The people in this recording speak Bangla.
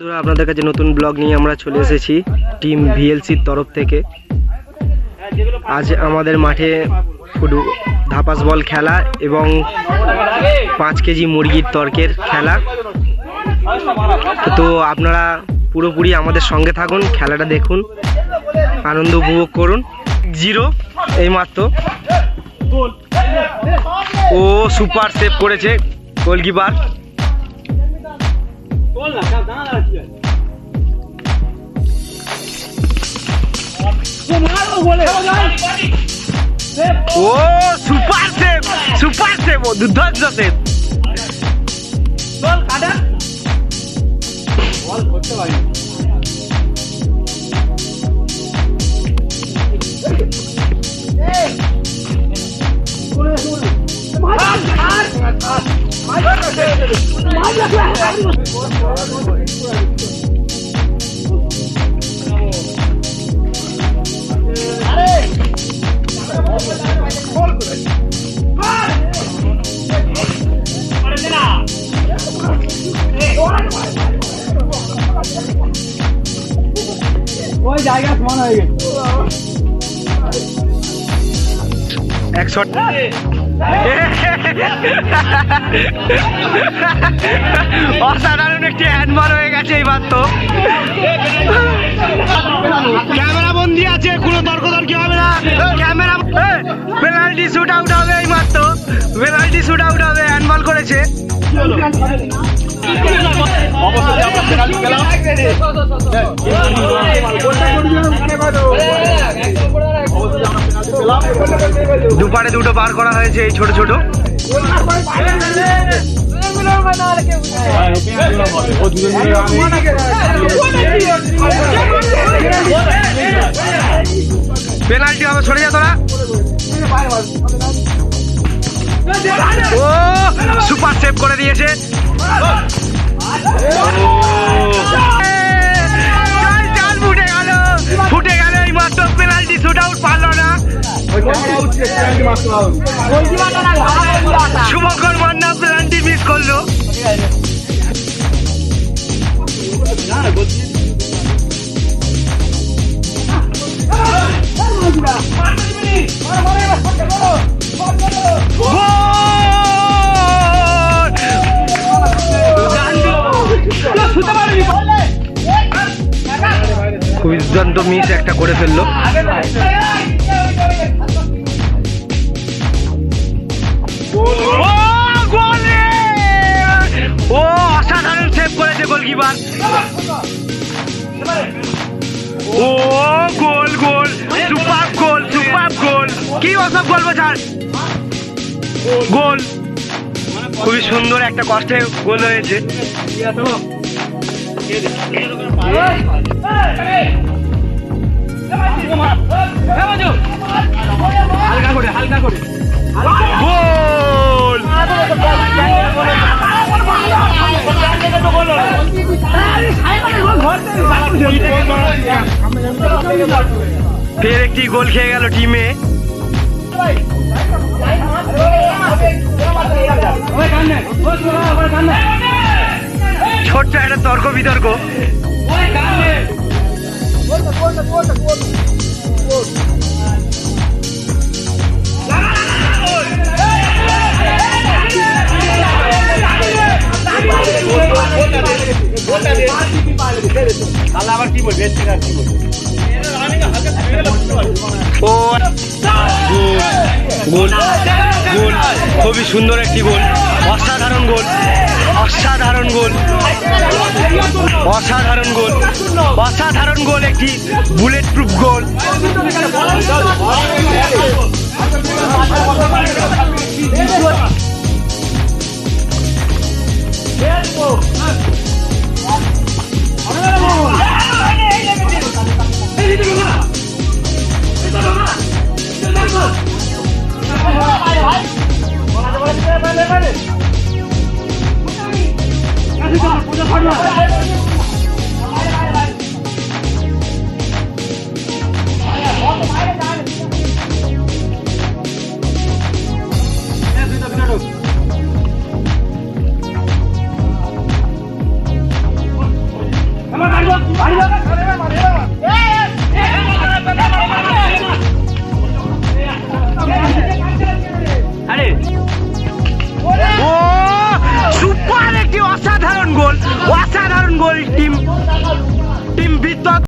আপনাদের কাছে নতুন ব্লগ নিয়ে আমরা চলে এসেছি টিম ভিএলসির তরফ থেকে। আজ আমাদের মাঠে ধাপাস বল খেলা এবং 5 কেজি মুরগির তর্কের খেলা। তো আপনারা পুরোপুরি আমাদের সঙ্গে থাকুন, খেলাটা দেখুন, আনন্দ উপভোগ করুন। 0 এই মাত্র ও সুপার সেভ করেছে গোলকিপার। ও সুপার সেভ ও দুর্ধর্ষ সেভ। ওই জায়গা সমান হয়ে গেছে। অসাধারণ একটি হ্যান্ডমার হয়ে গেছে এইবার। তো ক্যামেরা বন্দি আছে, কোনো তর্কতর্কি হবে না। ক্যামেরা পেনাল্টি শুট আউট হবে এইবার। তো পেনাল্টি শুট আউট হবে, হ্যান্ডবল করেছে। দুপারে দুটো বার করা হয়েছে এই ছোট ছোট। পেনাল্টি হবে, সরে যা তোরা। ও সুপার সেভ করে দিয়েছে। ফুটে গেল এই মাত্র। পেনাল্টি শুট আউট পারলো না শুভঙ্কর মান্না, পেনাল্টি মিস করলো। খুবই দুর্দান্ত মিস একটা করে ফেললো। ও অসাধারণ সেভ করেছে গোলকিপার। ও গোল গোল, সুপার গোল, সুপার গোল। কি ওসব গোল বোঝার গোল। খুবই সুন্দর একটা কষ্টে গোল হয়েছে। হালকা করে হালকা করে গোল। ফের একটি গোল খেয়ে গেল টিমে। ছোট্ট একটা তর্ক বিতর্ক। আবার কি বলবে? ও গোল গোল, খুবই সুন্দর একটি গোল। অসাধারণ গোল, অসাধারণ গোল, অসাধারণ গোল, অসাধারণ গোল। একটি বুলেট প্রুফ গোল। ও সুপার একটি অসাধারণ গোল টিম